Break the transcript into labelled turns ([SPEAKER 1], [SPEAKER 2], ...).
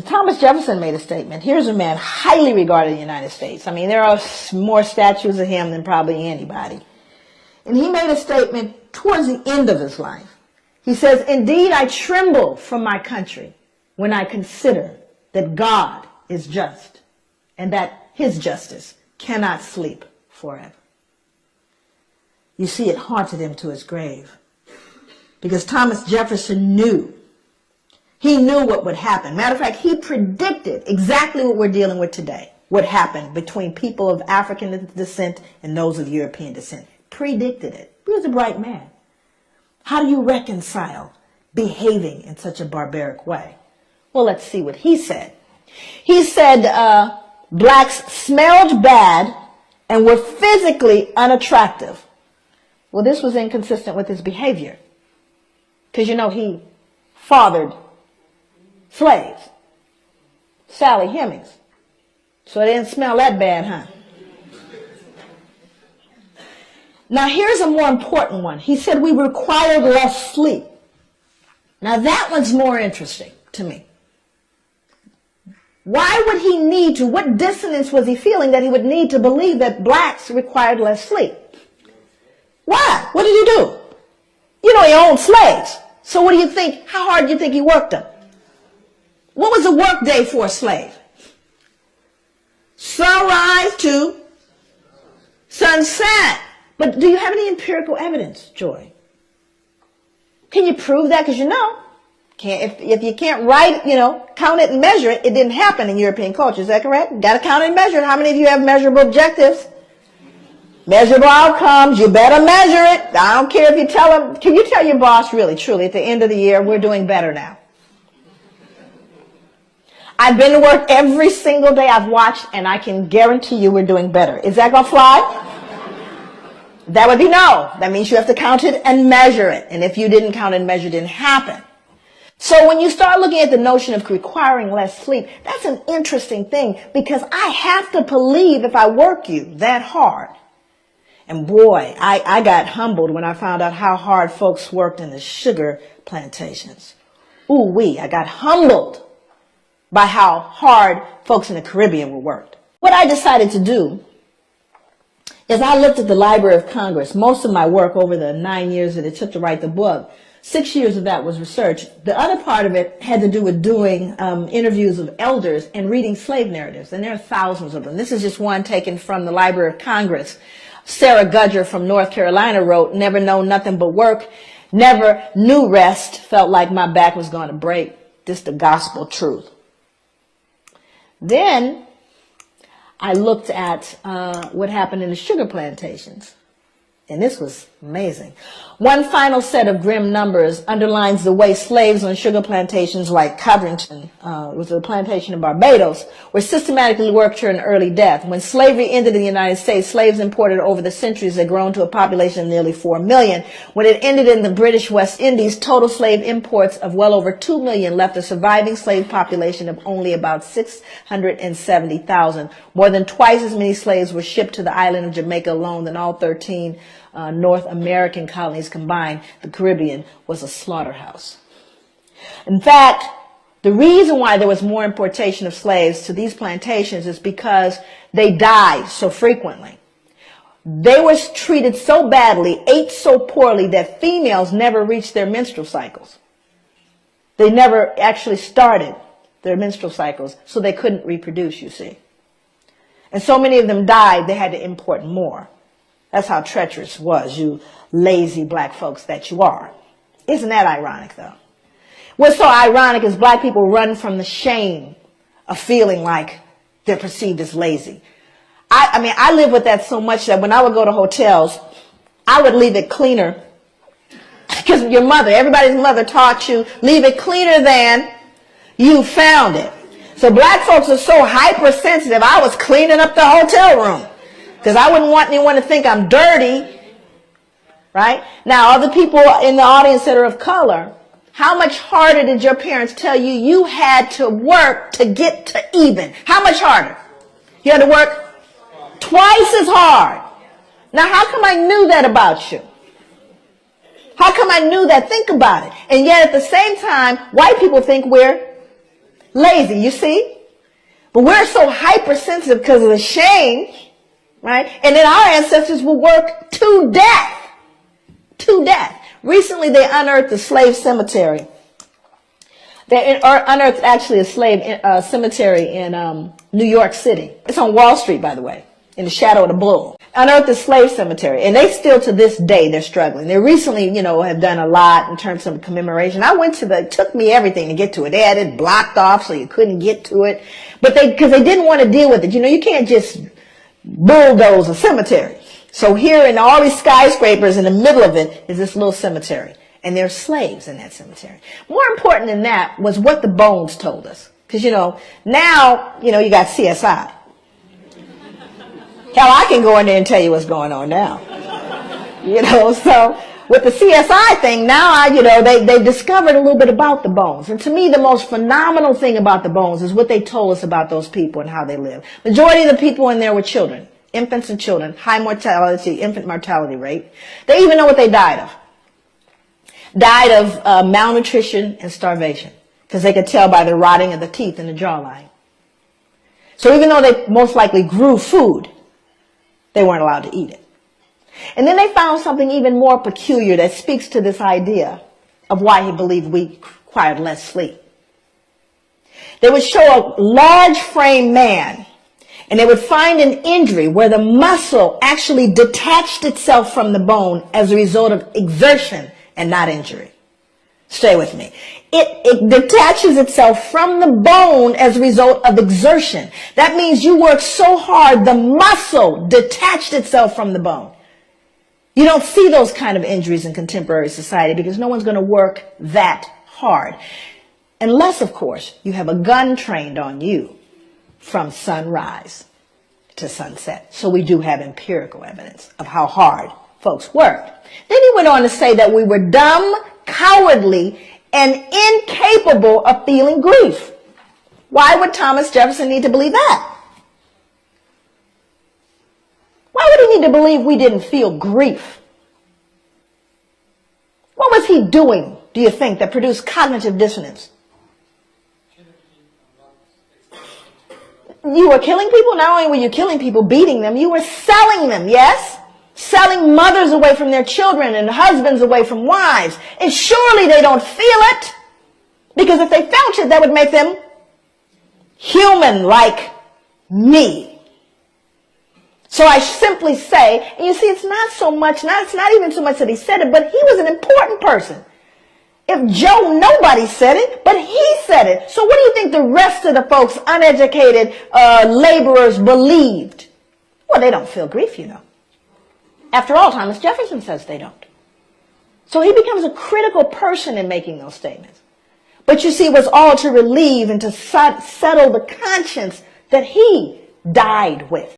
[SPEAKER 1] Thomas Jefferson made a statement. Here's a man highly regarded in the United States. I mean, there are more statues of him than probably anybody. And he made a statement towards the end of his life. He says, "Indeed, I tremble from my country when I consider that God is just and that his justice cannot sleep forever." You see, it haunted him to his grave because Thomas Jefferson knew. He knew what would happen. Matter of fact, he predicted exactly what we're dealing with today, what happened between people of African descent and those of European descent. Predicted it. He was a bright man. How do you reconcile behaving in such a barbaric way? Well, let's see what he said. He said blacks smelled bad and were physically unattractive. Well, this was inconsistent with his behavior because, you know, he fathered slaves, Sally Hemings. So it didn't smell that bad, huh? Now here's a more important one. He said we required less sleep. Now that one's more interesting to me. Why would he need to, what dissonance was he feeling that he would need to believe that blacks required less sleep? Why? What did he do? You know, he owned slaves. So what do you think, how hard do you think he worked them? What was a work day for a slave? Sunrise to sunset. But do you have any empirical evidence, Joy? Can you prove that? Because you know, if you can't write, you know, count it and measure it, it didn't happen in European culture. Is that correct? Got to count it and measure it. How many of you have measurable objectives? Measurable outcomes. You better measure it. I don't care if you tell them. Can you tell your boss really, truly, at the end of the year, we're doing better now? I've been to work every single day I've watched, and I can guarantee you we're doing better. Is that going to fly? That would be no. That means you have to count it and measure it. And if you didn't count and measure, it didn't happen. So when you start looking at the notion of requiring less sleep, that's an interesting thing because I have to believe if I work you that hard. And boy, I got humbled when I found out how hard folks worked in the sugar plantations. Ooh-wee, I got humbled by how hard folks in the Caribbean were worked. What I decided to do is I looked at the Library of Congress. Most of my work over the 9 years that it took to write the book, 6 years of that was research. The other part of it had to do with doing interviews of elders and reading slave narratives, and there are thousands of them. This is just one taken from the Library of Congress. Sarah Gudger from North Carolina wrote, "Never known nothing but work, never knew rest, felt like my back was going to break." Just the gospel truth. Then I looked at what happened in the sugar plantations. And this was amazing. One final set of grim numbers underlines the way slaves on sugar plantations like Covington, was a plantation in Barbados, were systematically worked to an early death. When slavery ended in the United States, slaves imported over the centuries had grown to a population of nearly 4 million. When it ended in the British West Indies, total slave imports of well over 2 million left a surviving slave population of only about 670,000. More than twice as many slaves were shipped to the island of Jamaica alone than all 13 North American colonies combined. The Caribbean was a slaughterhouse. In fact, the reason why there was more importation of slaves to these plantations is because they died so frequently. They were treated so badly, ate so poorly, that females never reached their menstrual cycles. They never actually started their menstrual cycles, so they couldn't reproduce, you see. And so many of them died, they had to import more. That's how treacherous it was, you lazy black folks that you are. Isn't that ironic, though? What's so ironic is black people run from the shame of feeling like they're perceived as lazy. I mean, I live with that so much that when I would go to hotels, I would leave it cleaner. Because your mother, everybody's mother taught you, leave it cleaner than you found it. So black folks are so hypersensitive, I was cleaning up the hotel room. Because I wouldn't want anyone to think I'm dirty, right? Now, other people in the audience that are of color, how much harder did your parents tell you you had to work to get to even? How much harder? You had to work twice as hard. Now, how come I knew that about you? How come I knew that? Think about it. And yet at the same time, white people think we're Lazy, you see? But we're so hypersensitive because of the shame, right? And then our ancestors will work to death. To death. Recently, they unearthed a slave cemetery. They unearthed actually a slave cemetery in New York City. It's on Wall Street, by the way, in the shadow of the bull. Unearthed a slave cemetery. And they still, to this day, they're struggling. They recently, have done a lot in terms of commemoration. I went to it took me everything to get to it. They had it blocked off so you couldn't get to it. But because they didn't want to deal with it. You can't just bulldoze a cemetery. So here in all these skyscrapers in the middle of it is this little cemetery. And there's slaves in that cemetery. More important than that was what the bones told us. Because, now, you got CSI. Hell, I can go in there and tell you what's going on now. So with the CSI thing, now, they discovered a little bit about the bones. And to me, the most phenomenal thing about the bones is what they told us about those people and how they live. Majority of the people in there were children, infants and children, high mortality, infant mortality rate. They even know what they died of. Died of malnutrition and starvation because they could tell by the rotting of the teeth in the jawline. So even though they most likely grew food, they weren't allowed to eat it. And then they found something even more peculiar that speaks to this idea of why he believed we required less sleep. They would show a large frame man and they would find an injury where the muscle actually detached itself from the bone as a result of exertion and not injury. Stay with me. It detaches itself from the bone as a result of exertion. That means you work so hard, the muscle detached itself from the bone. You don't see those kind of injuries in contemporary society because no one's going to work that hard. Unless, of course, you have a gun trained on you from sunrise to sunset. So we do have empirical evidence of how hard folks worked. Then he went on to say that we were dumb, cowardly, and incapable of feeling grief. Why would Thomas Jefferson need to believe that? Why would he need to believe we didn't feel grief? What was he doing, do you think, that produced cognitive dissonance? You were killing people? Not only were you killing people, beating them, you were selling them, yes? Selling mothers away from their children and husbands away from wives. And surely they don't feel it. Because if they felt it, that would make them human like me. So I simply say, and you see, it's not even so much that he said it, but he was an important person. If Joe, nobody said it, but he said it. So what do you think the rest of the folks, uneducated laborers, believed? Well, they don't feel grief, After all, Thomas Jefferson says they don't. So he becomes a critical person in making those statements. But you see, it was all to relieve and to settle the conscience that he died with.